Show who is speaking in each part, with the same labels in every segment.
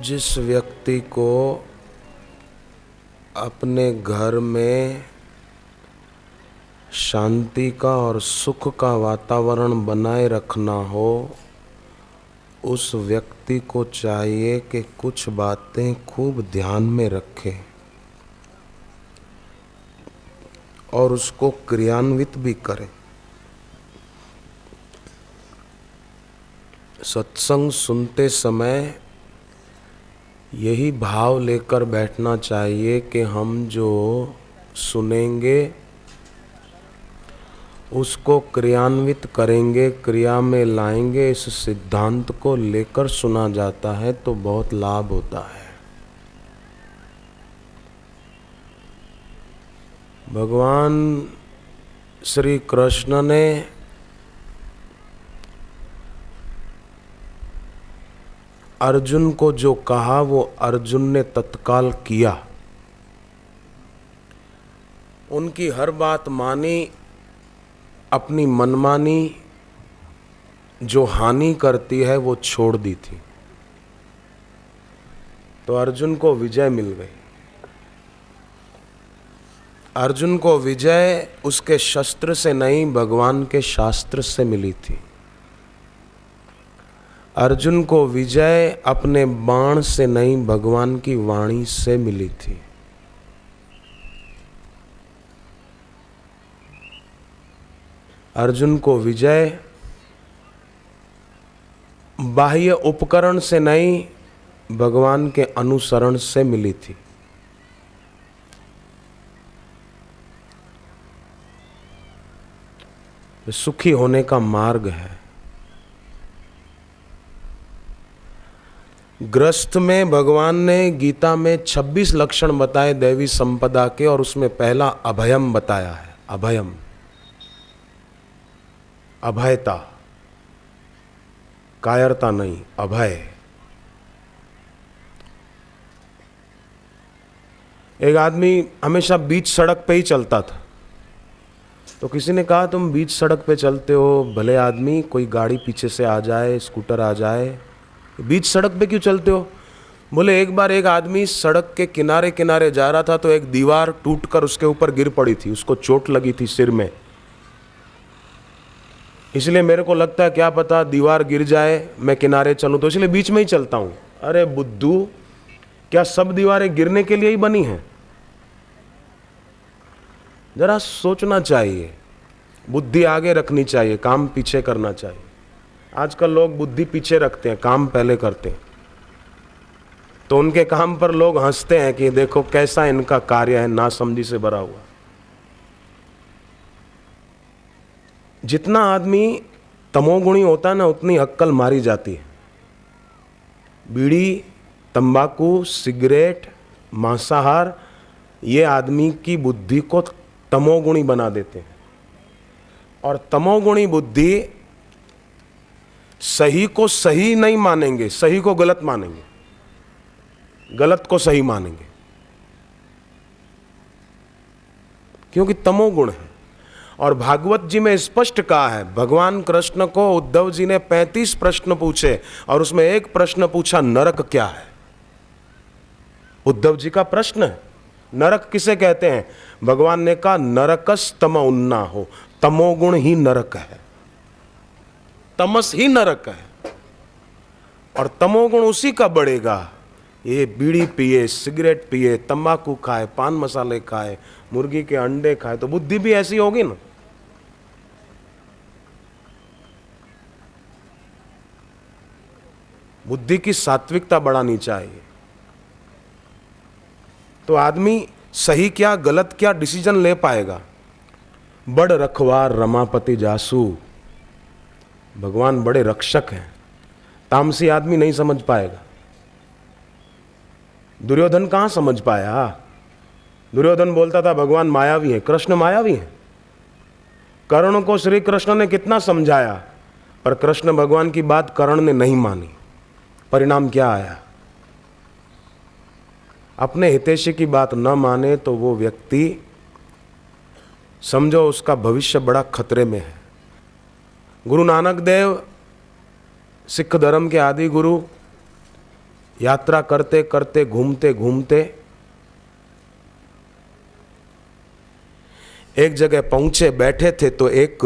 Speaker 1: जिस व्यक्ति को अपने घर में शांति का और सुख का वातावरण बनाए रखना हो, उस व्यक्ति को चाहिए कि कुछ बातें खूब ध्यान में रखे और उसको क्रियान्वित भी करे। सत्संग सुनते समय यही भाव लेकर बैठना चाहिए कि हम जो सुनेंगे उसको क्रियान्वित करेंगे, क्रिया में लाएंगे। इस सिद्धांत को लेकर सुना जाता है तो बहुत लाभ होता है। भगवान श्री कृष्ण ने अर्जुन को जो कहा वो अर्जुन ने तत्काल किया। उनकी हर बात मानी, अपनी मनमानी जो हानि करती है वो छोड़ दी थी, तो अर्जुन को विजय मिल गई। अर्जुन को विजय उसके शस्त्र से नहीं, भगवान के शास्त्र से मिली थी। अर्जुन को विजय अपने बाण से नहीं, भगवान की वाणी से मिली थी। अर्जुन को विजय बाह्य उपकरण से नहीं, भगवान के अनुसरण से मिली थी। सुखी होने का मार्ग है। ग्रस्त में भगवान ने गीता में 26 लक्षण बताए दैवी संपदा के, और उसमें पहला अभयम बताया है। अभयम, अभयता, कायरता नहीं, अभय। एक आदमी हमेशा बीच सड़क पे ही चलता था, तो किसी ने कहा तुम बीच सड़क पे चलते हो, भले आदमी, कोई गाड़ी पीछे से आ जाए, स्कूटर आ जाए, बीच सड़क पे क्यों चलते हो? बोले एक बार एक आदमी सड़क के किनारे किनारे जा रहा था तो एक दीवार टूटकर उसके ऊपर गिर पड़ी थी, उसको चोट लगी थी सिर में, इसलिए मेरे को लगता है क्या पता दीवार गिर जाए, मैं किनारे चलूं, तो इसलिए बीच में ही चलता हूं। अरे बुद्धू, क्या सब दीवारें गिरने के लिए ही बनी हैं? जरा सोचना चाहिए, बुद्धि आगे रखनी चाहिए, काम पीछे करना चाहिए। आजकल लोग बुद्धि पीछे रखते हैं, काम पहले करते हैं, तो उनके काम पर लोग हंसते हैं कि देखो कैसा इनका कार्य है, नासमझी से भरा हुआ। जितना आदमी तमोगुणी होता है ना, उतनी अक्कल मारी जाती है। बीड़ी, तंबाकू, सिगरेट, मांसाहार, ये आदमी की बुद्धि को तमोगुणी बना देते हैं। और तमोगुणी बुद्धि सही को सही नहीं मानेंगे, सही को गलत मानेंगे, गलत को सही मानेंगे, क्योंकि तमोगुण है। और भागवत जी में स्पष्ट कहा है, भगवान कृष्ण को उद्धव जी ने 35 प्रश्न पूछे और उसमें एक प्रश्न पूछा, नरक क्या है? उद्धव जी का प्रश्न है, नरक किसे कहते हैं? भगवान ने कहा नरकस तम उन्ना हो, तमोगुण ही नरक है, तमस ही नरक है। और तमोगुण उसी का बढ़ेगा, ये बीड़ी पिए, सिगरेट पिए, तंबाकू खाए, पान मसाले खाए, मुर्गी के अंडे खाए, तो बुद्धि भी ऐसी होगी ना। बुद्धि की सात्विकता बढ़ानी चाहिए, तो आदमी सही क्या गलत क्या डिसीजन ले पाएगा। बड़ रखवार रमापति जासू, भगवान बड़े रक्षक हैं, तामसी आदमी नहीं समझ पाएगा। दुर्योधन कहां समझ पाया? दुर्योधन बोलता था भगवान मायावी है, कृष्ण मायावी है। कर्ण को श्री कृष्ण ने कितना समझाया, पर कृष्ण भगवान की बात कर्ण ने नहीं मानी। परिणाम क्या आया? अपने हितैषी की बात न माने तो वो व्यक्ति, समझो उसका भविष्य बड़ा खतरे में है। गुरु नानक देव सिख धर्म के आदि गुरु, यात्रा करते करते घूमते घूमते एक जगह पहुंचे, बैठे थे, तो एक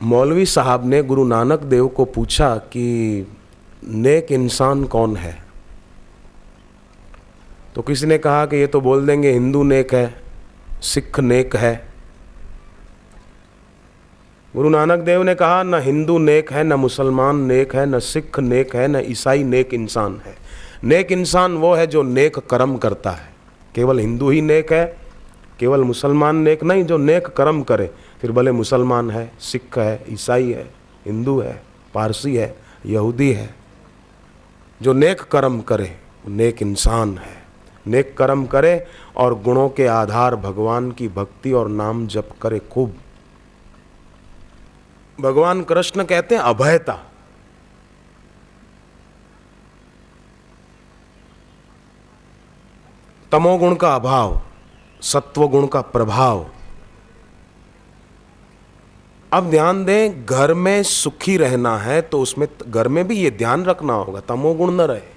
Speaker 1: मौलवी साहब ने गुरु नानक देव को पूछा कि नेक इंसान कौन है। तो किसी ने कहा कि ये तो बोल देंगे हिंदू नेक है, सिख नेक है। गुरु नानक देव ने कहा न हिंदू नेक है, न मुसलमान नेक है, न सिख नेक है, न ईसाई नेक इंसान है। नेक इंसान वो है जो नेक कर्म करता है। केवल हिंदू ही नेक है, केवल मुसलमान नेक नहीं, जो नेक कर्म करे, फिर भले मुसलमान है, सिख है, ईसाई है, हिंदू है, पारसी है, यहूदी है, जो नेक कर्म करे वो नेक इंसान है। नेक कर्म करे और गुणों के आधार भगवान की भक्ति और नाम जप करे खूब। भगवान कृष्ण कहते हैं अभयता। तमोगुण का अभाव, सत्वगुण का प्रभाव। अब ध्यान दें, घर में सुखी रहना है तो उसमें घर में भी ये ध्यान रखना होगा तमोगुण न रहे।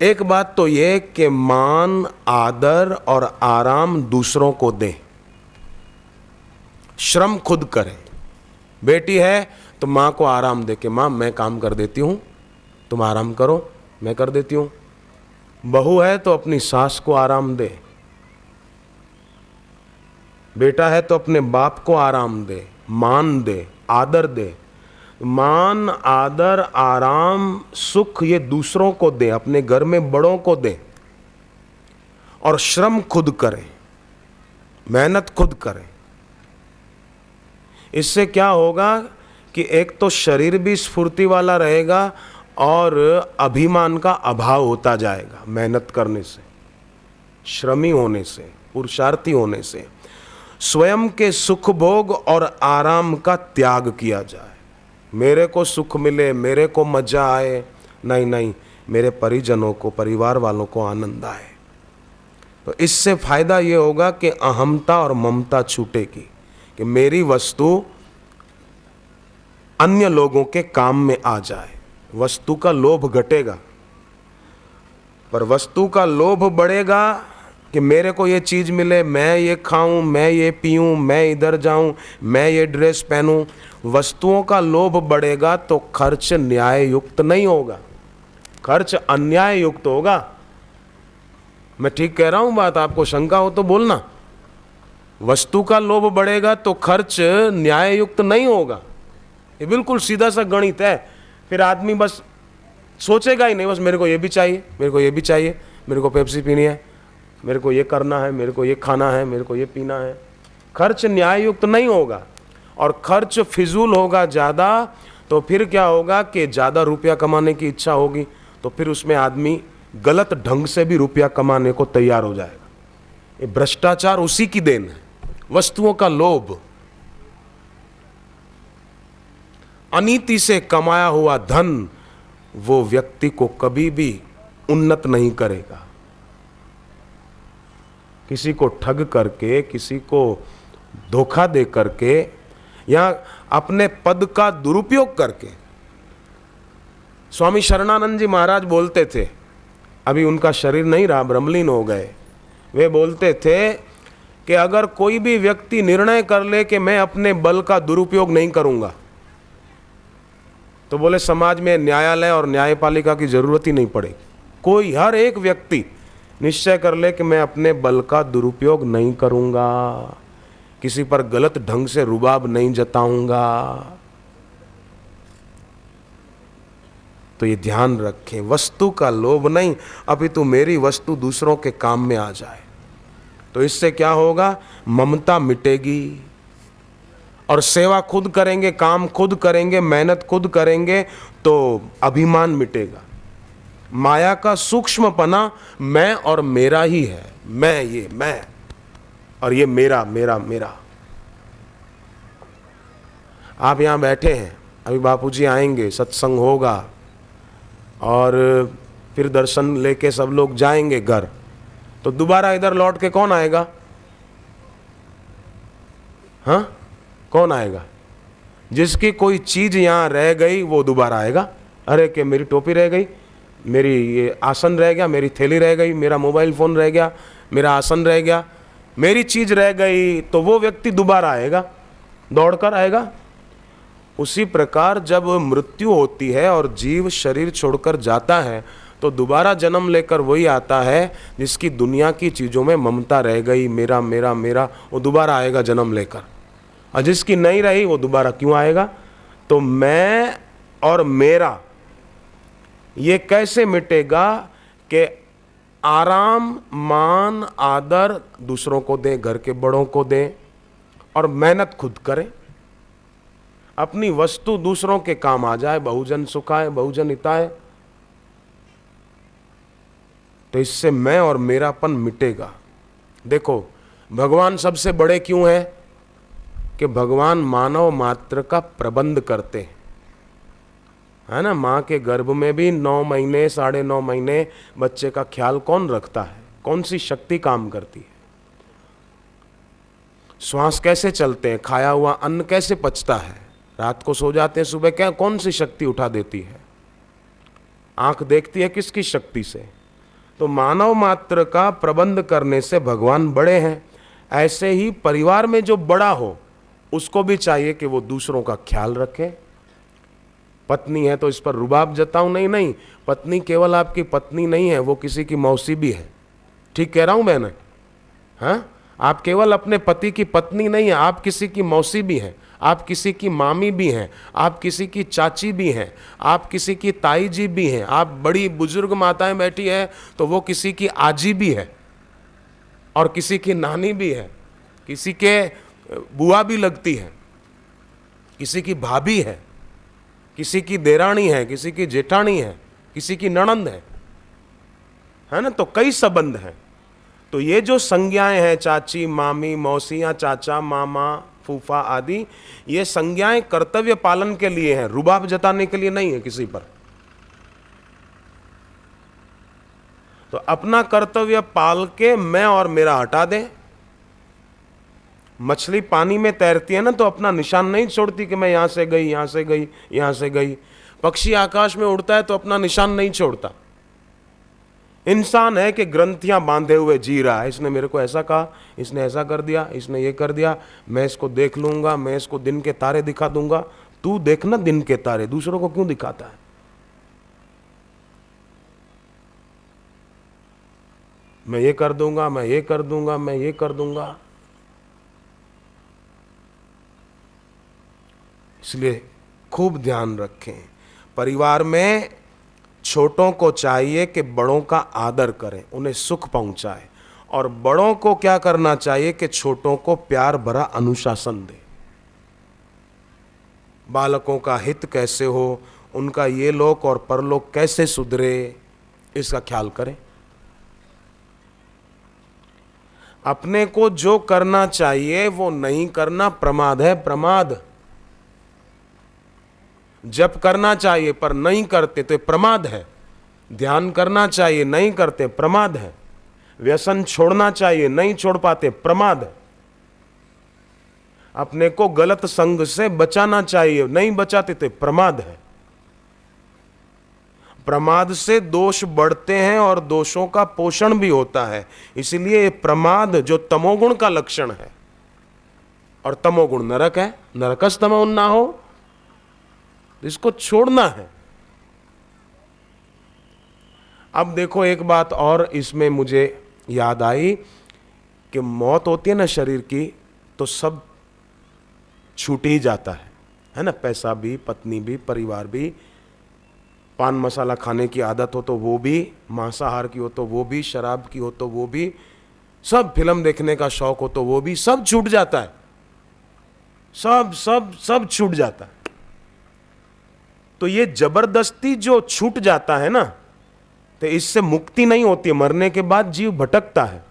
Speaker 1: एक बात तो ये कि मान, आदर और आराम दूसरों को दें, श्रम खुद करें। बेटी है तो माँ को आराम दे के माँ मैं काम कर देती हूँ, तुम आराम करो, मैं कर देती हूँ। बहू है तो अपनी सास को आराम दे। बेटा है तो अपने बाप को आराम दे, मान दे, आदर दे। मान, आदर, आराम, सुख ये दूसरों को दे, अपने घर में बड़ों को दे। और श्रम खुद करें, मेहनत खुद करें। इससे क्या होगा कि एक तो शरीर भी स्फूर्ति वाला रहेगा और अभिमान का अभाव होता जाएगा। मेहनत करने से, श्रमी होने से, पुरुषार्थी होने से स्वयं के सुख भोग और आराम का त्याग किया जाए। मेरे को सुख मिले, मेरे को मजा आए, नहीं नहीं, मेरे परिजनों को, परिवार वालों को आनंद आए। तो इससे फायदा ये होगा कि अहमता और ममता छूटेगी, कि मेरी वस्तु अन्य लोगों के काम में आ जाए। वस्तु का लोभ घटेगा, पर वस्तु का लोभ बढ़ेगा कि मेरे को ये चीज़ मिले, मैं ये खाऊं, मैं ये पीऊं, मैं इधर जाऊं, मैं ये ड्रेस पहनूं। वस्तुओं का लोभ बढ़ेगा तो खर्च न्याय युक्त नहीं होगा, खर्च अन्याय युक्त होगा। मैं ठीक कह रहा हूं बात? आपको शंका हो तो बोलना। वस्तु का लोभ बढ़ेगा तो खर्च न्याय युक्त नहीं होगा। ये बिल्कुल सीधा सा गणित है। फिर आदमी बस सोचेगा ही नहीं, बस मेरे को ये भी चाहिए, मेरे को ये भी चाहिए, मेरे को पेप्सी पीनी है, मेरे को ये करना है, मेरे को ये खाना है, मेरे को ये पीना है। खर्च न्याय युक्त नहीं होगा और खर्च फिजूल होगा ज़्यादा। तो फिर क्या होगा कि ज़्यादा रुपया कमाने की इच्छा होगी, तो फिर उसमें आदमी गलत ढंग से भी रुपया कमाने को तैयार हो जाएगा। ये भ्रष्टाचार उसी की देन है, वस्तुओं का लोभ। अनीति से कमाया हुआ धन वो व्यक्ति को कभी भी उन्नत नहीं करेगा। किसी को ठग करके, किसी को धोखा दे करके या अपने पद का दुरुपयोग करके। स्वामी शरणानंद जी महाराज बोलते थे, अभी उनका शरीर नहीं रहा, ब्रह्मलीन हो गए। वे बोलते थे कि अगर कोई भी व्यक्ति निर्णय कर ले कि मैं अपने बल का दुरुपयोग नहीं करूंगा, तो बोले समाज में न्यायालय और न्यायपालिका की जरूरत ही नहीं पड़ेगी। कोई, हर एक व्यक्ति निश्चय कर ले कि मैं अपने बल का दुरुपयोग नहीं करूंगा, किसी पर गलत ढंग से रुबाब नहीं जताऊंगा। तो ये ध्यान रखें, वस्तु का लोभ नहीं, अपितु मेरी वस्तु दूसरों के काम में आ जाए। तो इससे क्या होगा? ममता मिटेगी और सेवा खुद करेंगे, काम खुद करेंगे, मेहनत खुद करेंगे तो अभिमान मिटेगा। माया का सूक्ष्मपना मैं और मेरा ही है। मैं, ये मैं और ये मेरा मेरा मेरा। आप यहाँ बैठे हैं, अभी बापूजी आएंगे, सत्संग होगा और फिर दर्शन लेके सब लोग जाएंगे घर, तो दोबारा इधर लौट के कौन आएगा? हाँ, कौन आएगा? जिसकी कोई चीज यहां रह गई वो दोबारा आएगा, अरे कि मेरी टोपी रह गई, मेरी ये आसन रह गया, मेरी थैली रह गई, मेरा मोबाइल फ़ोन रह गया, मेरा आसन रह गया, मेरी चीज़ रह गई, तो वो व्यक्ति दोबारा आएगा, दौड़कर आएगा। उसी प्रकार जब मृत्यु होती है और जीव शरीर छोड़कर जाता है तो दोबारा जन्म लेकर वही आता है जिसकी दुनिया की चीज़ों में ममता रह गई, मेरा मेरा मेरा, वो दोबारा आएगा जन्म लेकर। और जिसकी नहीं रही वो दोबारा क्यों आएगा? तो मैं और मेरा ये कैसे मिटेगा कि आराम, मान, आदर दूसरों को दें, घर के बड़ों को दें और मेहनत खुद करें, अपनी वस्तु दूसरों के काम आ जाए, बहुजन सुखाए बहुजन हिताय। तो इससे मैं और मेरापन मिटेगा। देखो भगवान सबसे बड़े क्यों हैं? कि भगवान मानव मात्र का प्रबंध करते हैं, है ना। माँ के गर्भ में भी 9 महीने 9.5 महीने बच्चे का ख्याल कौन रखता है? कौन सी शक्ति काम करती है? श्वास कैसे चलते हैं? खाया हुआ अन्न कैसे पचता है? रात को सो जाते हैं, सुबह क्या कौन सी शक्ति उठा देती है? आंख देखती है किसकी शक्ति से? तो मानव मात्र का प्रबंध करने से भगवान बड़े हैं। ऐसे ही परिवार में जो बड़ा हो उसको भी चाहिए कि वो दूसरों का ख्याल रखे। पत्नी है तो इस पर रुबाब जताऊं? नहीं नहीं, पत्नी केवल आपकी पत्नी नहीं है, वो किसी की मौसी भी है। ठीक कह रहा हूं मैंने? हाँ, आप केवल अपने पति की पत्नी नहीं है, आप किसी की मौसी भी हैं, आप किसी की मामी भी हैं, आप किसी की चाची भी हैं, आप किसी की ताई जी भी हैं, आप बड़ी बुजुर्ग माताएं बैठी हैं तो वो किसी की आजी भी है और किसी की नानी भी है, किसी के बुआ भी लगती है, किसी की भाभी है, किसी की देरानी है, किसी की जेठानी है, किसी की ननंद है ना। तो कई संबंध हैं। तो ये जो संज्ञाएं हैं, चाची, मामी, मौसी या चाचा, मामा, फूफा आदि, ये संज्ञाएं कर्तव्य पालन के लिए हैं, रुबाब जताने के लिए नहीं है किसी पर। तो अपना कर्तव्य पाल के मैं और मेरा हटा दें। मछली पानी में तैरती है ना तो अपना निशान नहीं छोड़ती कि मैं यहां से गई, यहां से गई, यहां से गई। पक्षी आकाश में उड़ता है तो अपना निशान नहीं छोड़ता। इंसान है कि ग्रंथियां बांधे हुए जी रहा है, इसने मेरे को ऐसा कहा, इसने ऐसा कर दिया, इसने ये कर दिया, मैं इसको देख लूंगा, मैं इसको दिन के तारे दिखा दूंगा। तू देखना दिन के तारे, दूसरों को क्यों दिखाता है? मैं ये कर दूंगा, मैं ये कर दूंगा, मैं ये कर दूंगा। इसलिए खूब ध्यान रखें। परिवार में छोटों को चाहिए कि बड़ों का आदर करें, उन्हें सुख पहुंचाए, और बड़ों को क्या करना चाहिए कि छोटों को प्यार भरा अनुशासन दे। बालकों का हित कैसे हो, उनका ये लोक और परलोक कैसे सुधरे, इसका ख्याल करें। अपने को जो करना चाहिए वो नहीं करना प्रमाद है, प्रमाद। जप करना चाहिए पर नहीं करते तो प्रमाद है। ध्यान करना चाहिए नहीं करते, प्रमाद है। व्यसन छोड़ना चाहिए नहीं छोड़ पाते, प्रमाद है। अपने को गलत संग से बचाना चाहिए नहीं बचाते तो प्रमाद है। प्रमाद से दोष बढ़ते हैं और दोषों का पोषण भी होता है। इसलिए प्रमाद जो तमोगुण का लक्षण है, और तमोगुण नरक है, नरकस तमोन्ना हो, इसको छोड़ना है। अब देखो एक बात और इसमें मुझे याद आई कि मौत होती है ना शरीर की तो सब छूट ही जाता है ना। पैसा भी, पत्नी भी, परिवार भी, पान मसाला खाने की आदत हो तो वो भी, मांसाहार की हो तो वो भी, शराब की हो तो वो भी, सब फिल्म देखने का शौक हो तो वो भी, सब छूट जाता है। सब सब सब छूट जाता है। तो ये जबरदस्ती जो छूट जाता है ना, तो इससे मुक्ति नहीं होती। मरने के बाद जीव भटकता है,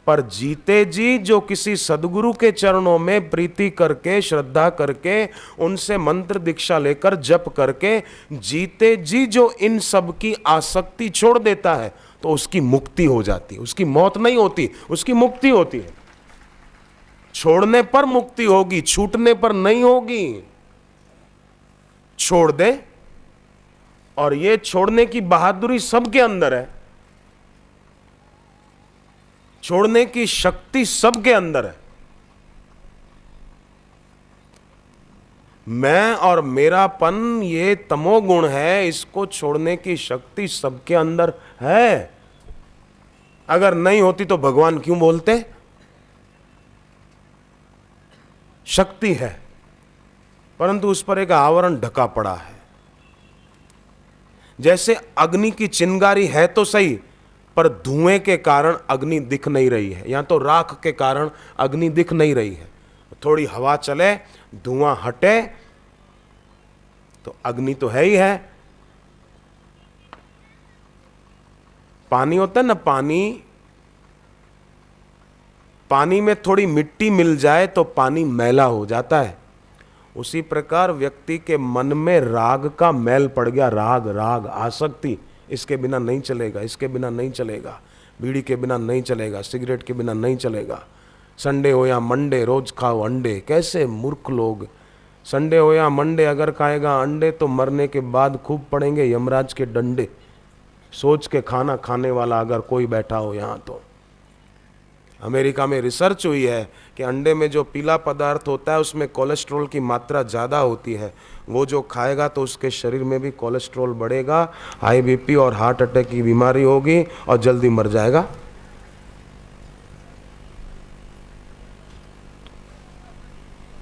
Speaker 1: पर जीते जी जो किसी सदगुरु के चरणों में प्रीति करके, श्रद्धा करके, उनसे मंत्र दीक्षा लेकर जप करके जीते जी जो इन सब की आसक्ति छोड़ देता है तो उसकी मुक्ति हो जाती है। उसकी मौत नहीं होती, उसकी मुक्ति होती है। छोड़ने पर मुक्ति होगी, छूटने पर नहीं होगी। छोड़ दे और ये छोड़ने की बहादुरी सबके अंदर है, छोड़ने की शक्ति सबके अंदर है। मैं और मेरापन ये तमोगुण है, इसको छोड़ने की शक्ति सबके अंदर है। अगर नहीं होती तो भगवान क्यों बोलते? शक्ति है, परंतु उस पर एक आवरण ढका पड़ा है। जैसे अग्नि की चिंगारी है तो सही, पर धुएं के कारण अग्नि दिख नहीं रही है, या तो राख के कारण अग्नि दिख नहीं रही है। थोड़ी हवा चले, धुआं हटे, तो अग्नि तो है ही है। पानी होता है ना, पानी में थोड़ी मिट्टी मिल जाए तो पानी मैला हो जाता है। उसी प्रकार व्यक्ति के मन में राग का मैल पड़ गया। राग आसक्ति, इसके बिना नहीं चलेगा, इसके बिना नहीं चलेगा, बीड़ी के बिना नहीं चलेगा, सिगरेट के बिना नहीं चलेगा। संडे हो या मंडे रोज खाओ अंडे। कैसे मूर्ख लोग! संडे हो या मंडे अगर खाएगा अंडे तो मरने के बाद खूब पड़ेंगे यमराज के डंडे। सोच के खाना खाने वाला अगर कोई बैठा हो यहाँ तो। अमेरिका में रिसर्च हुई है कि अंडे में जो पीला पदार्थ होता है उसमें कोलेस्ट्रॉल की मात्रा ज़्यादा होती है। वो जो खाएगा तो उसके शरीर में भी कोलेस्ट्रॉल बढ़ेगा, हाई बीपी और हार्ट अटैक की बीमारी होगी और जल्दी मर जाएगा।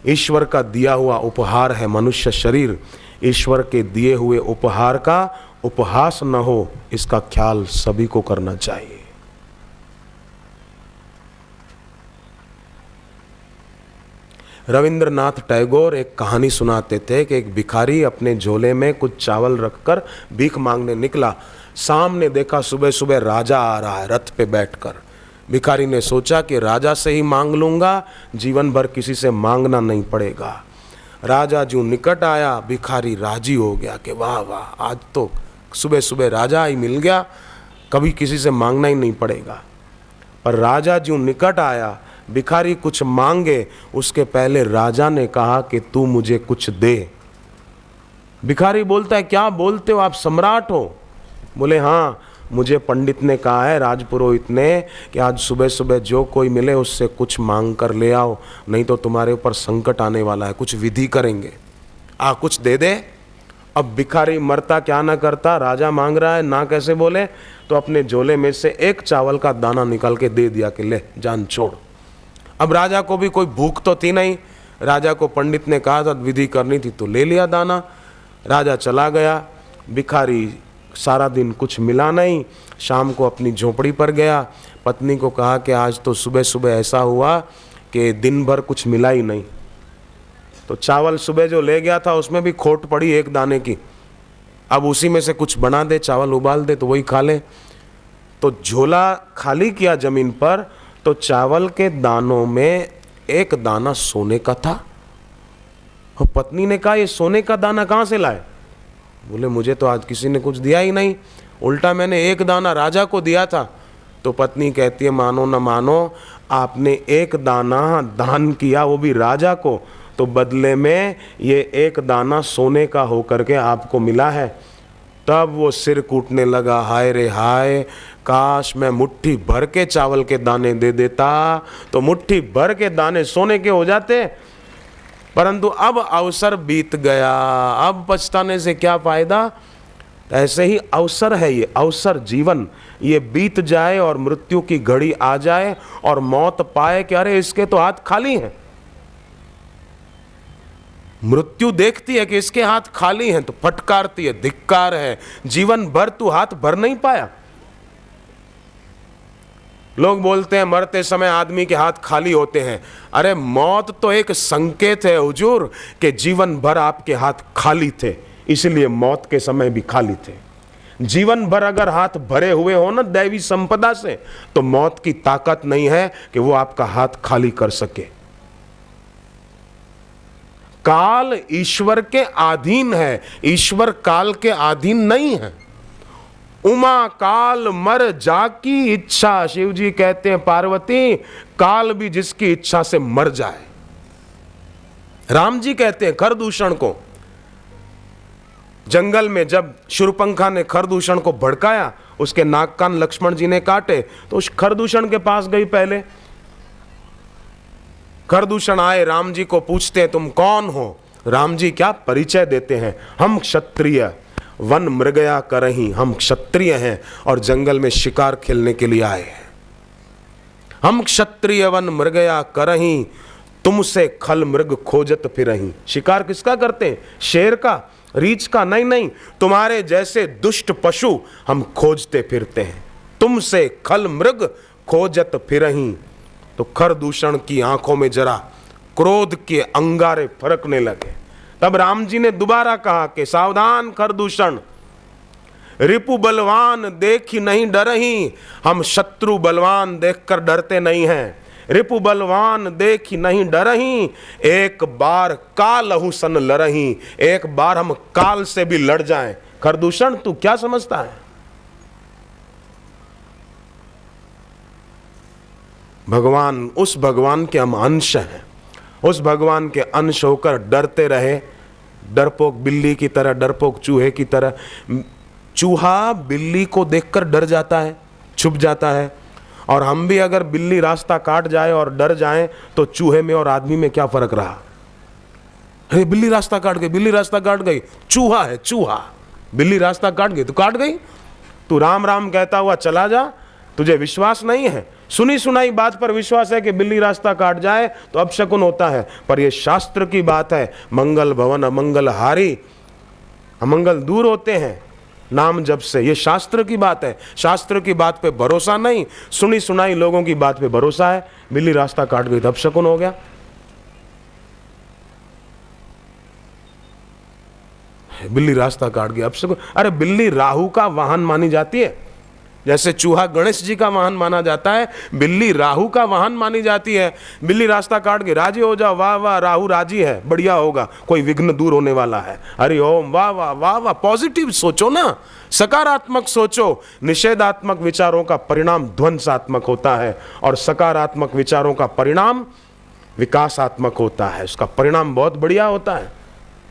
Speaker 1: ईश्वर का दिया हुआ उपहार है मनुष्य शरीर। ईश्वर के दिए हुए उपहार का उपहास न हो, इसका ख्याल सभी को करना चाहिए। रविंद्रनाथ टैगोर एक कहानी सुनाते थे कि एक भिखारी अपने झोले में कुछ चावल रखकर भीख मांगने निकला। सामने देखा सुबह सुबह राजा आ रहा है रथ पे बैठकर। भिखारी ने सोचा कि राजा से ही मांग लूंगा, जीवन भर किसी से मांगना नहीं पड़ेगा। राजा जो निकट आया, भिखारी राजी हो गया कि वाह वाह, आज तो सुबह सुबह राजा ही मिल गया, कभी किसी से मांगना ही नहीं पड़ेगा। पर राजा जो निकट आया, भिखारी कुछ मांगे उसके पहले राजा ने कहा कि तू मुझे कुछ दे। भिखारी बोलता है, क्या बोलते हो, आप सम्राट हो? बोले, हाँ, मुझे पंडित ने कहा है, राजपुरोहित ने, कि आज सुबह सुबह जो कोई मिले उससे कुछ मांग कर ले आओ, नहीं तो तुम्हारे ऊपर संकट आने वाला है, कुछ विधि करेंगे, कुछ दे दे। अब भिखारी मरता क्या ना करता, राजा मांग रहा है, ना कैसे बोले, तो अपने झोले में से एक चावल का दाना निकाल के दे दिया कि ले जान छोड़। अब राजा को भी कोई भूख तो थी नहीं, राजा को पंडित ने कहा था विधि करनी थी तो ले लिया दाना। राजा चला गया, भिखारी सारा दिन कुछ मिला नहीं, शाम को अपनी झोपड़ी पर गया। पत्नी को कहा कि आज तो सुबह सुबह ऐसा हुआ कि दिन भर कुछ मिला ही नहीं। तो चावल सुबह जो ले गया था उसमें भी खोट पड़ी एक दाने की, अब उसी में से कुछ बना दे, चावल उबाल दे तो वही खा ले। तो झोला खाली किया जमीन पर, तो चावल के दानों में एक दाना सोने का था। और पत्नी ने कहा, ये सोने का दाना कहाँ से लाए? बोले, मुझे तो आज किसी ने कुछ दिया ही नहीं, उल्टा मैंने एक दाना राजा को दिया था। तो पत्नी कहती है, मानो न मानो, आपने एक दाना दान किया, वो भी राजा को, तो बदले में ये एक दाना सोने का होकर के आपको मिला है। तब वो सिर कूटने लगा, हाय रे हाय, काश मैं मुट्ठी भर के चावल के दाने दे देता तो मुट्ठी भर के दाने सोने के हो जाते, परंतु अब अवसर बीत गया, अब पछताने से क्या फायदा। ऐसे ही अवसर है, ये अवसर जीवन, ये बीत जाए और मृत्यु की घड़ी आ जाए और मौत पाए कि अरे इसके तो हाथ खाली हैं। मृत्यु देखती है कि इसके हाथ खाली हैं तो फटकारती है, धिक्कार है, जीवन भर तू हाथ भर नहीं पाया। लोग बोलते हैं मरते समय आदमी के हाथ खाली होते हैं। अरे मौत तो एक संकेत है हुजूर कि जीवन भर आपके हाथ खाली थे, इसलिए मौत के समय भी खाली थे। जीवन भर अगर हाथ भरे हुए हो ना दैवी संपदा से, तो मौत की ताकत नहीं है कि वो आपका हाथ खाली कर सके। काल ईश्वर के अधीन है, ईश्वर काल के अधीन नहीं है। उमा काल मर जाकी इच्छा, शिव जी कहते हैं पार्वती, काल भी जिसकी इच्छा से मर जाए। राम जी कहते हैं खरदूषण को, जंगल में जब शूरपंखा ने खरदूषण को भड़काया, उसके नाक कान लक्ष्मण जी ने काटे, तो उस खरदूषण के पास गई पहले। खरदूषण आए, राम जी को पूछते हैं तुम कौन हो? राम जी क्या परिचय देते हैं, हम क्षत्रिय वन मृगया करहीं, हम क्षत्रिय हैं और जंगल में शिकार खेलने के लिए आए हैं। हम क्षत्रिय वन मृगया करहीं, तुमसे खल मृग खोजत फिरहीं। शिकार किसका करते हैं? शेर का, रीछ का? नहीं नहीं, तुम्हारे जैसे दुष्ट पशु हम खोजते फिरते हैं, तुमसे खल मृग खोजत फिरहीं। तो खरदूषण की आंखों में जरा क्रोध के अंगारे फरकने लगे। तब राम जी ने दोबारा कहा कि सावधान खरदूषण, रिपु बलवान देखी नहीं डरहीं, हम शत्रु बलवान देखकर डरते नहीं हैं। रिपु बलवान देखी नहीं डरहीं, एक बार कालहु सन लड़हीं, एक बार हम काल से भी लड़ जाएं। खरदूषण तू क्या समझता है? भगवान, उस भगवान के हम अंश हैं, उस भगवान के अंश होकर डरते रहे, डरपोक बिल्ली की तरह, डरपोक चूहे की तरह। चूहा बिल्ली को देखकर डर जाता है, छुप जाता है, और हम भी अगर बिल्ली रास्ता काट जाए और डर जाए तो चूहे में और आदमी में क्या फर्क रहा? अरे बिल्ली रास्ता काट गई, बिल्ली रास्ता काट गई, चूहा है चूहा, बिल्ली रास्ता काट गई तो काट गई। तू राम राम कहता हुआ चला जा, तुझे विश्वास नहीं है, सुनी सुनाई बात पर विश्वास है कि बिल्ली रास्ता काट जाए तो अपशकुन होता है, पर यह शास्त्र की बात है। मंगल भवन अमंगल हारी, अमंगल दूर होते हैं नाम जप से, ये शास्त्र की बात है। शास्त्र की बात पे भरोसा नहीं, सुनी सुनाई लोगों की बात पे भरोसा है। बिल्ली रास्ता काट गई तो अपशकुन हो गया। बिल्ली रास्ता काट गई अपशकुन। अरे बिल्ली राहु का वाहन मानी जाती है, जैसे चूहा गणेश जी का वाहन माना जाता है, बिल्ली राहु का वाहन मानी जाती है। बिल्ली रास्ता काट के राजी हो जाओ, वाह वाह राहु राजी है, बढ़िया होगा, कोई विघ्न दूर होने वाला है, हरि ओम, वाह वाह वाह वाह। पॉजिटिव सोचो ना, सकारात्मक सोचो। निषेधात्मक विचारों का परिणाम ध्वंसात्मक होता है और सकारात्मक विचारों का परिणाम विकासात्मक होता है, उसका परिणाम बहुत बढ़िया होता है।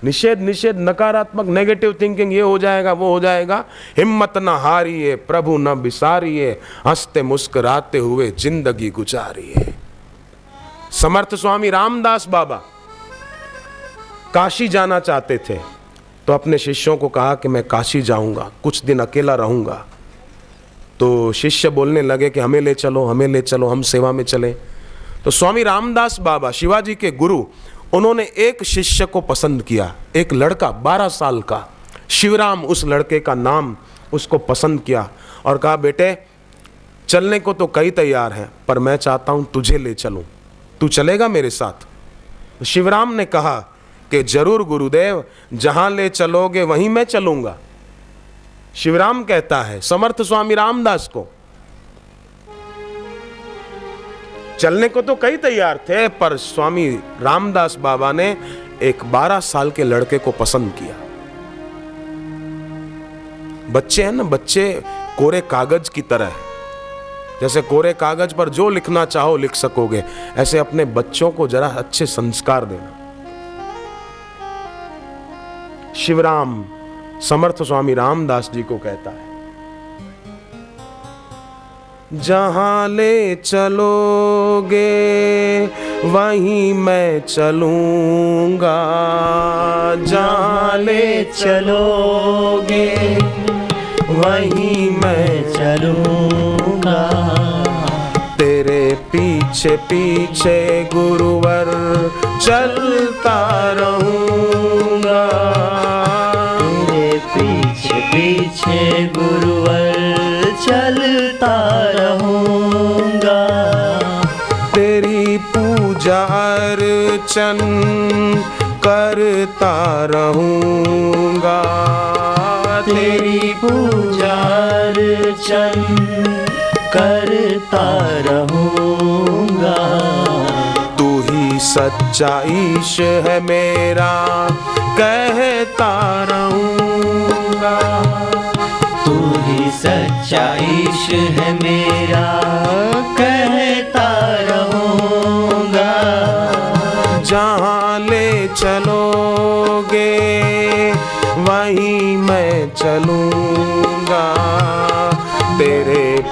Speaker 1: निषेध निषेध, नकारात्मक, नेगेटिव थिंकिंग, ये हो जाएगा वो हो जाएगा। हिम्मत न हारिए, प्रभु न बिसारिए, हंसते मुस्कुराते हुए जिंदगी गुजारिए। समर्थ स्वामी रामदास बाबा काशी जाना चाहते थे, तो अपने शिष्यों को कहा कि मैं काशी जाऊंगा, कुछ दिन अकेला रहूंगा। तो शिष्य बोलने लगे कि हमें ले चलो, हमें ले चलो, हम सेवा में चले। तो स्वामी रामदास बाबा, शिवाजी के गुरु, उन्होंने एक शिष्य को पसंद किया, एक लड़का 12 साल का, शिवराम उस लड़के का नाम, उसको पसंद किया और कहा बेटे चलने को तो कई तैयार हैं, पर मैं चाहता हूं तुझे ले चलूं, तू चलेगा मेरे साथ? शिवराम ने कहा कि जरूर गुरुदेव, जहां ले चलोगे वहीं मैं चलूंगा। शिवराम कहता है समर्थ स्वामी रामदास को, चलने को तो कई तैयार थे, पर स्वामी रामदास बाबा ने एक 12 साल के लड़के को पसंद किया। बच्चे हैं ना, बच्चे कोरे कागज की तरह है, जैसे कोरे कागज पर जो लिखना चाहो लिख सकोगे, ऐसे अपने बच्चों को जरा अच्छे संस्कार देना। शिवराम समर्थ स्वामी रामदास जी को कहता है, जहां ले चलोगे वहीं मैं चलूंगा, जहां ले चलोगे वहीं मैं चलूंगा, तेरे पीछे पीछे गुरुवर चलता रहूंगा, तेरे पीछे पीछे गुरुवर चलता रहूंगा, तेरी पूजा अर्चन करता रहूंगा, तेरी पूजा अर्चन करता रहूंगा, तू ही सच्चा ईश है मेरा कहता रहूंगा, तू ही सच्चा ईश है मेरा कहता रहूंगा, जहां ले चलोगे वहीं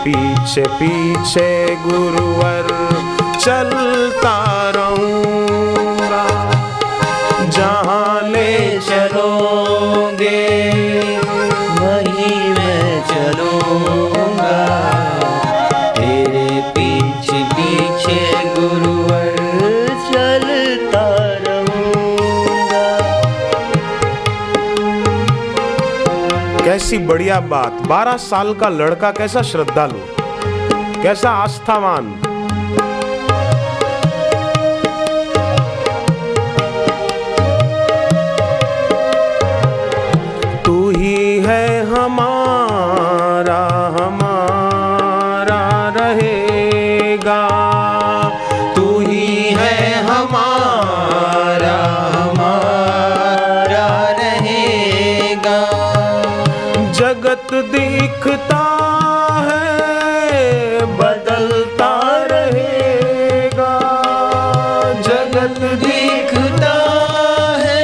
Speaker 1: पीछे पीछे गुरुवर चलता रहूंगा, जहाँ ले
Speaker 2: चलोगे वहीं मैं चलूंगा, तेरे पीछे पीछे गुरुवर चलता रहूंगा।
Speaker 1: कैसी बढ़िया बात। 12 साल का लड़का कैसा श्रद्धालु, कैसा आस्थावान। तू ही है हमारा, हमारा रहेगा, तू ही है हमारा,
Speaker 2: हमारा रहेगा।
Speaker 1: जगत दिखता है बदलता रहेगा, जगत
Speaker 2: दिखता है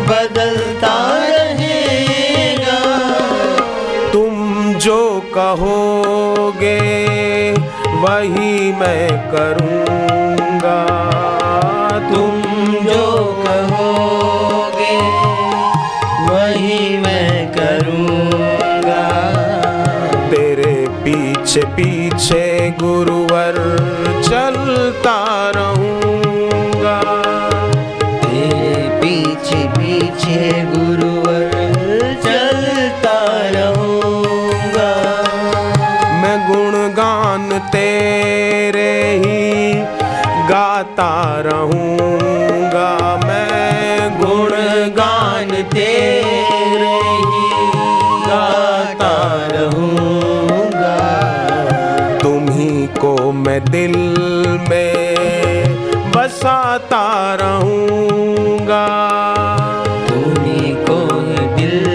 Speaker 2: बदलता रहेगा,
Speaker 1: तुम जो कहोगे वही मैं करूँगा,
Speaker 2: तुम जो कहोगे वही मैं करूँगा,
Speaker 1: तेरे पीछे पीछे गुरुवर चलता रहूँगा,
Speaker 2: तेरे पीछे पीछे गुरुवर चलता रहूँगा।
Speaker 1: मैं गुणगान तेरे ही गाता रहूँगा, मैं गुणगान
Speaker 2: तेरे ही गाता रहूँगा,
Speaker 1: तुम्ही को मैं दिल में बसाता रहूँगा,
Speaker 2: तुम्हीं को दिल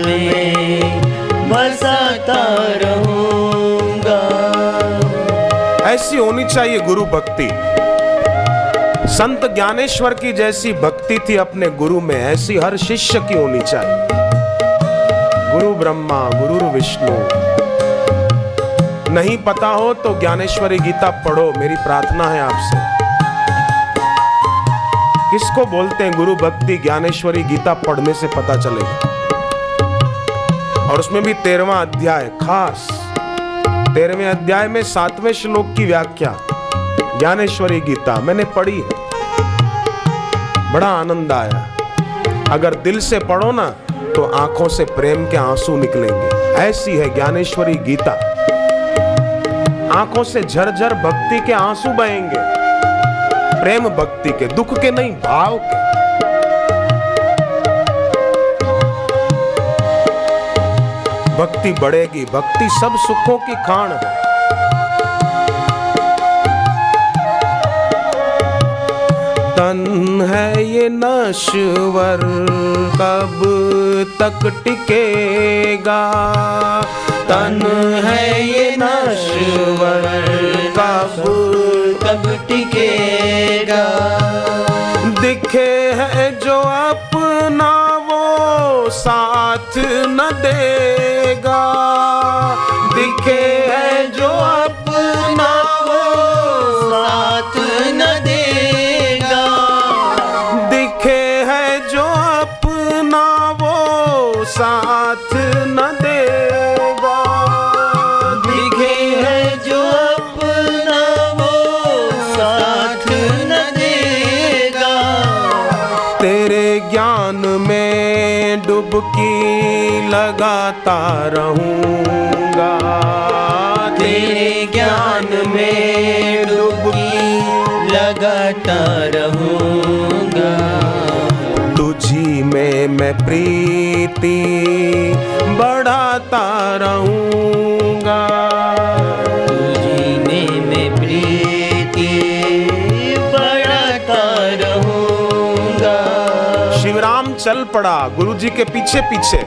Speaker 2: में बसाता रहूँगा।
Speaker 1: ऐसी होनी चाहिए गुरु भक्ति। संत ज्ञानेश्वर की जैसी भक्ति थी अपने गुरु में, ऐसी हर शिष्य की होनी चाहिए। गुरु ब्रह्मा गुरु विष्णु। नहीं पता हो तो ज्ञानेश्वरी गीता पढ़ो, मेरी प्रार्थना है आपसे। किसको बोलते हैं गुरु भक्ति? ज्ञानेश्वरी गीता पढ़ने से पता चलेगा। और उसमें भी 13वां अध्याय, खास 13वें अध्याय में 7वें श्लोक की व्याख्या ज्ञानेश्वरी गीता मैंने पढ़ी है, बड़ा आनंद आया। अगर दिल से पढ़ो ना तो आंखों से प्रेम के आंसू निकलेंगे। ऐसी है ज्ञानेश्वरी गीता। आंखों से झरझर भक्ति के आंसू बहेंगे, प्रेम भक्ति के, दुख के नहीं, भाव के। भक्ति बढ़ेगी, भक्ति सब सुखों की खान है। तन है ये नश्वर कब तक टिकेगा, तन है ये नश्वर कब
Speaker 2: कब टिकेगा,
Speaker 1: दिखे है जो अपना वो साथ न देगा, दिखे है जो अपना वो
Speaker 2: साथ न देगा,
Speaker 1: दिखे है जो अपना वो साथ न देगा,
Speaker 2: दिखे है जो अपना वो साथ न देगा,
Speaker 1: तेरे ज्ञान में डुबकी लगाता रहूंगा,
Speaker 2: तेरे ज्ञान में डुबकी लगाता रहूंगा,
Speaker 1: तुझी में मैं प्रीति बढ़ाता रहूंगा,
Speaker 2: तुझी में मैं प्रीति बढ़ाता रहूंगा।
Speaker 1: शिवराम चल पड़ा गुरुजी के पीछे पीछे,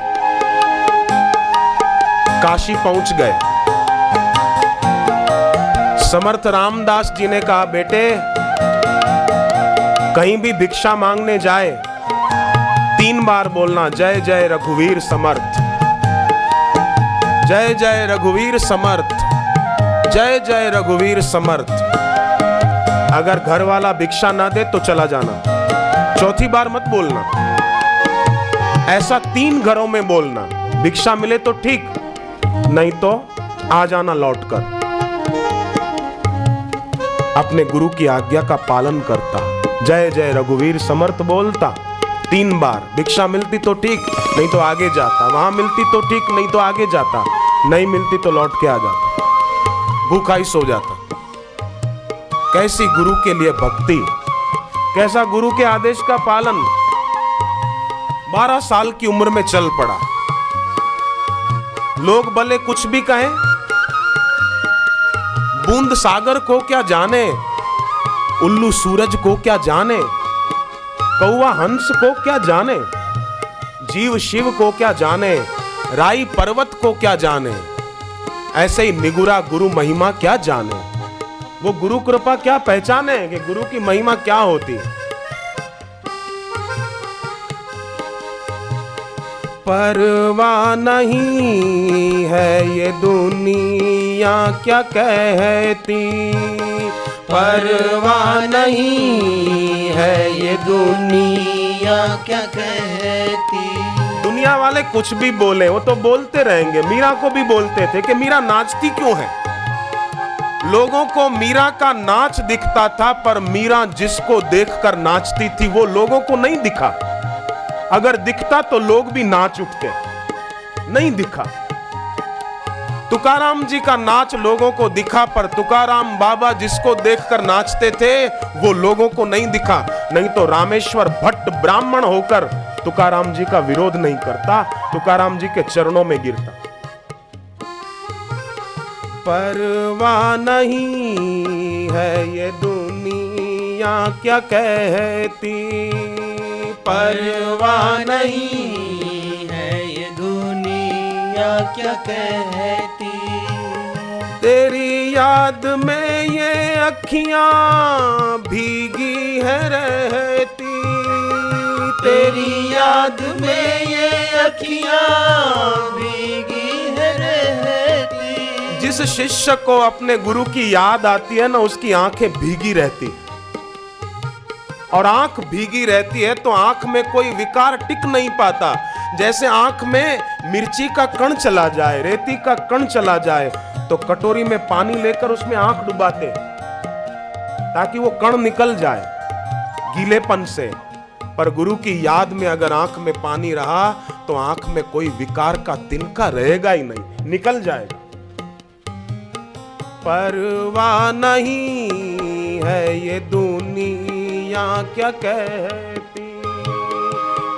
Speaker 1: काशी पहुंच गए। समर्थ रामदास जी ने कहा, बेटे कहीं भी भिक्षा मांगने जाए 3 बार बोलना, जय जय रघुवीर समर्थ। जय जय रघुवीर समर्थ, जय जय रघुवीर समर्थ। अगर घर वाला भिक्षा ना दे तो चला जाना, चौथी बार मत बोलना। ऐसा 3 घरों में बोलना। भिक्षा मिले तो ठीक, नहीं तो आ जाना लौटकर। अपने गुरु की आज्ञा का पालन करता, जय जय रघुवीर समर्थ बोलता 3 बार। भिक्षा मिलती तो ठीक, नहीं तो आगे जाता। वहां मिलती तो ठीक, नहीं तो आगे जाता। नहीं मिलती तो लौट के आ जाता, भूखा ही सो जाता। कैसी गुरु के लिए भक्ति, कैसा गुरु के आदेश का पालन। 12 साल की उम्र में चल पड़ा। लोग भले कुछ भी कहें, बूंद सागर को क्या जाने, उल्लू सूरज को क्या जाने, कौवा हंस को क्या जाने, जीव शिव को क्या जाने, राई पर्वत को क्या जाने। ऐसे ही निगुरा गुरु महिमा क्या जाने। वो गुरु कृपा क्या पहचाने कि गुरु की महिमा क्या होती। परवाह नहीं है ये दुनिया क्या कहती,
Speaker 2: परवाह नहीं है ये दुनिया क्या कहती।
Speaker 1: दुनिया वाले कुछ भी बोले, वो तो बोलते रहेंगे। मीरा को भी बोलते थे कि मीरा नाचती क्यों है। लोगों को मीरा का नाच दिखता था, पर मीरा जिसको देखकर नाचती थी वो लोगों को नहीं दिखा। अगर दिखता तो लोग भी नाच उठते, नहीं दिखा। तुकाराम जी का नाच लोगों को दिखा, पर तुकाराम बाबा जिसको देखकर नाचते थे वो लोगों को नहीं दिखा। नहीं तो रामेश्वर भट्ट ब्राह्मण होकर तुकाराम जी का विरोध नहीं करता, तुकाराम जी के चरणों में गिरता। परवाह नहीं है ये दुनिया क्या कहती,
Speaker 2: परवाह नहीं है ये दुनिया क्या कहती।
Speaker 1: तेरी याद में ये अखियां भीगी है रहती,
Speaker 2: तेरी याद में ये अखियां भीगी है रहती।
Speaker 1: जिस शिष्य को अपने गुरु की याद आती है ना, उसकी आंखें भीगी रहती। और आंख भीगी रहती है तो आंख में कोई विकार टिक नहीं पाता। जैसे आंख में मिर्ची का कण चला जाए, रेती का कण चला जाए, तो कटोरी में पानी लेकर उसमें आंख डुबाते ताकि वो कण निकल जाए गीलेपन से। पर गुरु की याद में अगर आंख में पानी रहा तो आंख में कोई विकार का तिनका रहेगा ही नहीं, निकल जाएगा। परवाह नहीं है ये दुनिया क्या कहती,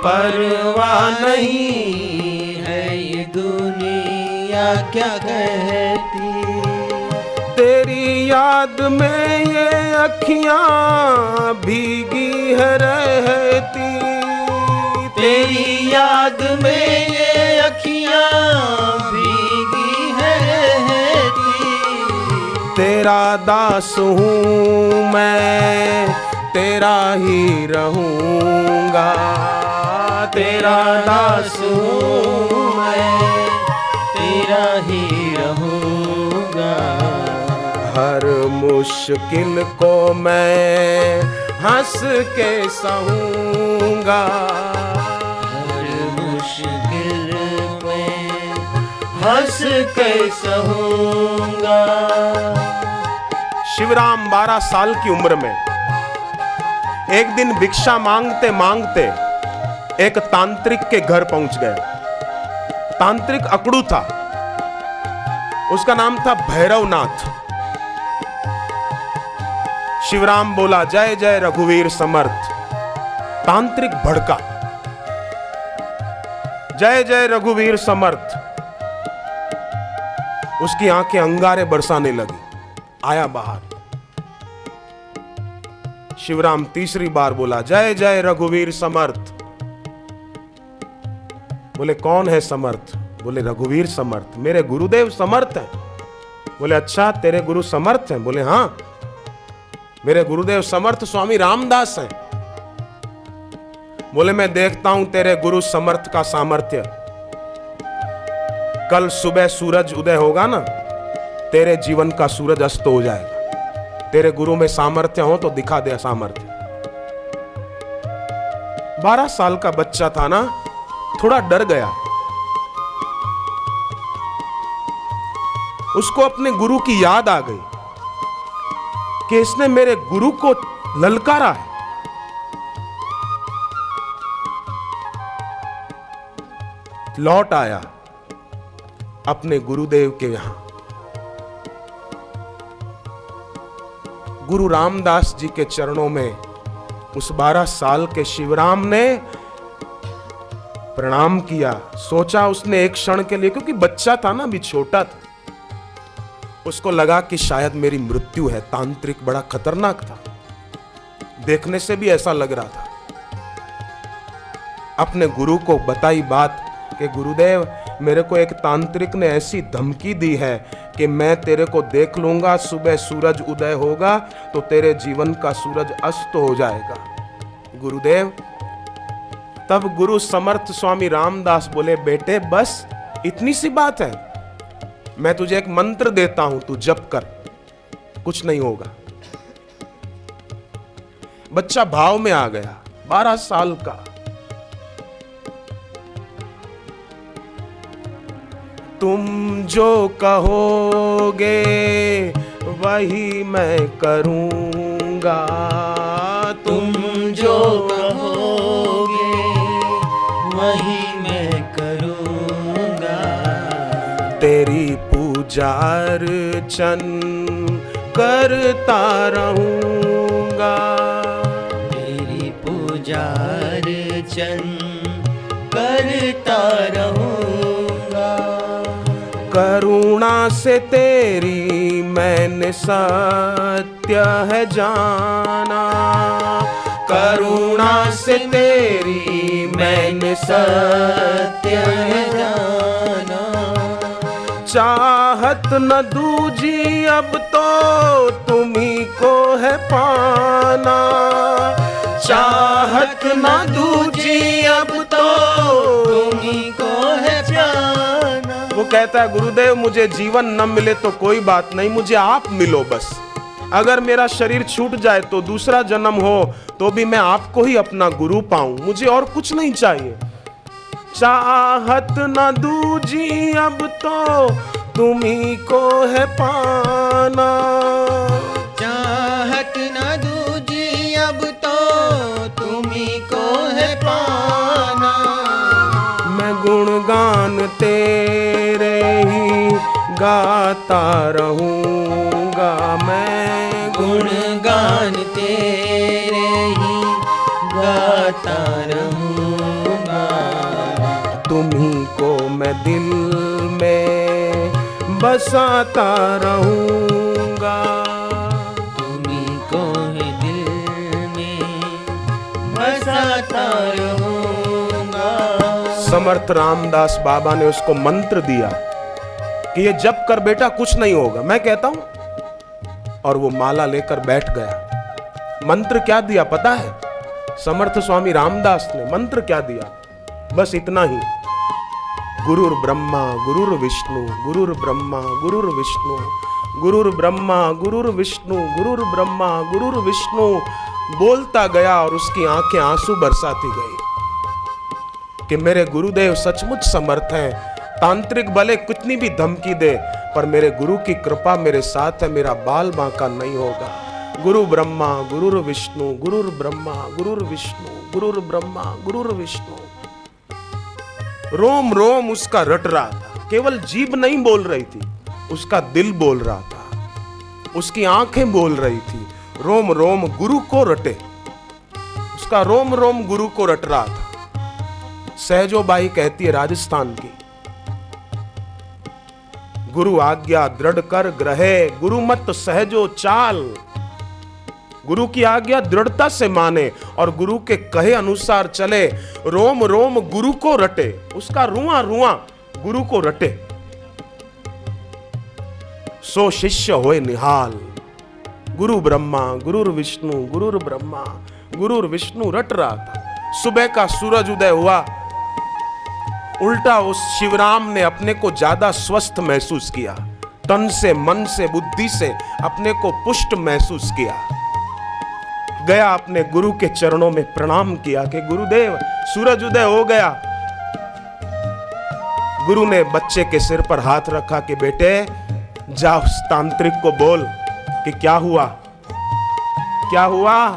Speaker 2: परवाह नहीं है ये दुनिया क्या कहती।
Speaker 1: तेरी याद में ये अखियां भीगी है रहती,
Speaker 2: तेरी याद में ये अखियां भीगी है रहती।
Speaker 1: तेरा दास हूँ मैं, तेरा ही रहूंगा,
Speaker 2: तेरा दास हूँ मैं, तेरा ही रहूंगा।
Speaker 1: हर मुश्किल को मैं हंस के सहूंगा,
Speaker 2: हर मुश्किल में हंस के सहूंगा।
Speaker 1: शिवराम 12 साल की उम्र में एक दिन भिक्षा मांगते मांगते एक तांत्रिक के घर पहुंच गए। तांत्रिक अकड़ू था, उसका नाम था भैरवनाथ। शिवराम बोला जय जय रघुवीर समर्थ। तांत्रिक भड़का, जय जय रघुवीर समर्थ। उसकी आंखें अंगारे बरसाने लगी, आया बाहर। शिवराम तीसरी बार बोला जय जय रघुवीर समर्थ। बोले कौन है समर्थ? बोले रघुवीर समर्थ, मेरे गुरुदेव समर्थ हैं। बोले अच्छा तेरे गुरु समर्थ हैं? बोले हां, मेरे गुरुदेव समर्थ स्वामी रामदास हैं। बोले मैं देखता हूं तेरे गुरु समर्थ का सामर्थ्य। कल सुबह सूरज उदय होगा ना, तेरे जीवन का सूरज अस्त हो जाएगा। तेरे गुरु में सामर्थ्य हो तो दिखा दे सामर्थ्य। 12 साल का बच्चा था ना, थोड़ा डर गया। उसको अपने गुरु की याद आ गई कि इसने मेरे गुरु को ललकारा है। लौट आया अपने गुरुदेव के यहां। गुरु रामदास जी के चरणों में उस 12 साल के शिवराम ने प्रणाम किया। सोचा उसने एक क्षण के लिए, क्योंकि बच्चा था ना, अभी छोटा था, उसको लगा कि शायद मेरी मृत्यु है। तांत्रिक बड़ा खतरनाक था, देखने से भी ऐसा लग रहा था। अपने गुरु को बताई बात कि गुरुदेव, मेरे को एक तांत्रिक ने ऐसी धमकी दी है कि मैं तेरे को देख लूंगा, सुबह सूरज उदय होगा तो तेरे जीवन का सूरज अस्त हो जाएगा। गुरुदेव, तब गुरु समर्थ स्वामी रामदास बोले, बेटे बस इतनी सी बात है, मैं तुझे एक मंत्र देता हूं, तू जप कर, कुछ नहीं होगा। बच्चा भाव में आ गया, 12 साल का। तुम जो कहोगे वही मैं करूंगा,
Speaker 2: तुम जो कहोगे वही मैं करूंगा।
Speaker 1: तेरी पूजा अर्चन करता रहूंगा,
Speaker 2: तेरी पूजा अर्चन करता रहूंगा।
Speaker 1: करुणा से तेरी मैंने सत्य है जाना, करुणा से तेरी मैंने सत्य है
Speaker 2: जाना।
Speaker 1: चाहत न दूजी अब तो तुम्ही को है पाना, चाहत न दूजी अब तो
Speaker 2: तुम्ही को है जाना।
Speaker 1: वो कहता है, गुरुदेव मुझे जीवन न मिले तो कोई बात नहीं, मुझे आप मिलो बस। अगर मेरा शरीर छूट जाए तो दूसरा जन्म हो तो भी मैं आपको ही अपना गुरु पाऊं, मुझे और कुछ नहीं चाहिए। चाहत न दूजी अब तो तुम्ही को है पाना,
Speaker 2: चाहत न दूजी अब तो तुम्ही को है पाना।
Speaker 1: मैं गुणगान तेरे ही गाता रहूंगा, मैं
Speaker 2: गुणगान तेरे ही गाता रहूंगा।
Speaker 1: तुम्ही को मैं दिल में बसाता रहूंगा,
Speaker 2: तुम्ही को है दिल में बसाता रहूंगा।
Speaker 1: समर्थ रामदास बाबा ने उसको मंत्र दिया कि ये जप कर बेटा, कुछ नहीं होगा, मैं कहता हूं। और वो माला लेकर बैठ गया। मंत्र क्या दिया पता है? समर्थ स्वामी रामदास ने मंत्र क्या दिया? बस इतना ही, गुरुर ब्रह्मा गुरुर विष्णु गुरुर ब्रह्मा गुरुर विष्णु गुरुर ब्रह्मा गुरुर विष्णु गुरुर ब्रह्मा गुरुर विष्णु बोलता गया और उसकी आंखें आंसू बरसाती गई कि मेरे गुरुदेव सचमुच समर्थ हैं। तांत्रिक भले कितनी भी धमकी दे, पर मेरे गुरु की कृपा मेरे साथ है, मेरा बाल बांका नहीं होगा। गुरु ब्रह्मा गुरुर विष्णु गुरुर ब्रह्मा गुरुर विष्णु गुरुर ब्रह्मा गुरुर विष्णु। रोम रोम उसका रट रहा था, केवल जीभ नहीं बोल रही थी, उसका दिल बोल रहा था, उसकी आंखें बोल रही थी। रोम रोम गुरु को रटे, उसका रोम रोम गुरु को रट रहा था। सहजोबाई कहती है राजस्थान की, गुरु आज्ञा दृढ़ कर ग्रहे गुरु मत सहजो चाल। गुरु की आज्ञा दृढ़ता से माने और गुरु के कहे अनुसार चले। रोम रोम गुरु को रटे, उसका रुआ रुआ गुरु को रटे। सो शिष्य होए निहाल। गुरु ब्रह्मा गुरुर विष्णु गुरुर ब्रह्मा गुरुर विष्णु रट रहा था। सुबह का सूरज उदय हुआ उल्टा उस शिवराम ने अपने को ज्यादा स्वस्थ महसूस किया, तन से, मन से, बुद्धि से अपने को पुष्ट महसूस किया। गया अपने गुरु के चरणों में प्रणाम किया कि गुरुदेव सूरज उदय हो गया। गुरु ने बच्चे के सिर पर हाथ रखा कि बेटे जा उस तांत्रिक को बोल कि क्या हुआ, क्या हुआ।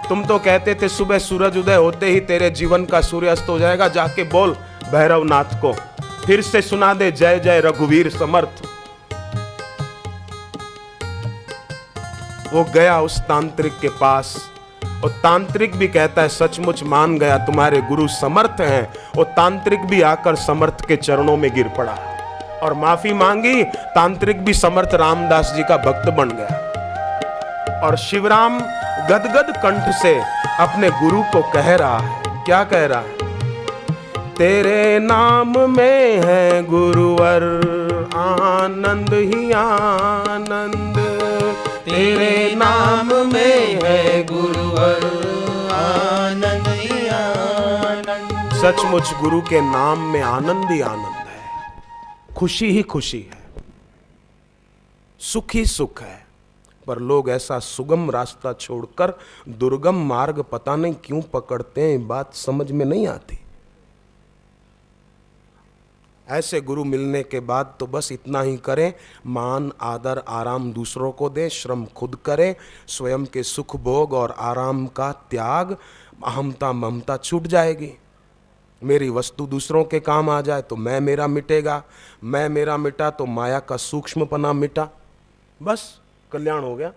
Speaker 1: तुम तो कहते थे सुबह सूरज उदय होते ही तेरे जीवन का सूर्यास्त हो जाएगा, जाके बोल भैरवनाथ को फिर से सुना दे जय जय रघुवीर समर्थ। वो गया उस तांत्रिक के पास और तांत्रिक भी कहता है सचमुच मान गया तुम्हारे गुरु समर्थ हैं। वो तांत्रिक भी आकर समर्थ के चरणों में गिर पड़ा और माफी मांगी। तांत्रिक भी समर्थ रामदास जी का भक्त बन गया और शिवराम गदगद कंठ से अपने गुरु को कह रहा है, क्या कह रहा है? तेरे नाम में है गुरुवर आनंद ही आनंद,
Speaker 2: तेरे नाम में है गुरुवर आनंद ही आनंद।
Speaker 1: सचमुच गुरु के नाम में आनंद ही आनंद है, खुशी ही खुशी है, सुख ही सुख है। पर लोग ऐसा सुगम रास्ता छोड़कर दुर्गम मार्ग पता नहीं क्यों पकड़ते हैं, बात समझ में नहीं आती। ऐसे गुरु मिलने के बाद तो बस इतना ही करें, मान आदर आराम दूसरों को दें, श्रम खुद करें, स्वयं के सुख भोग और आराम का त्याग, अहमता ममता छूट जाएगी। मेरी वस्तु दूसरों के काम आ जाए तो मैं मेरा मिटेगा, मैं मेरा मिटा तो माया का सूक्ष्मपना मिटा, बस कल्याण हो गया।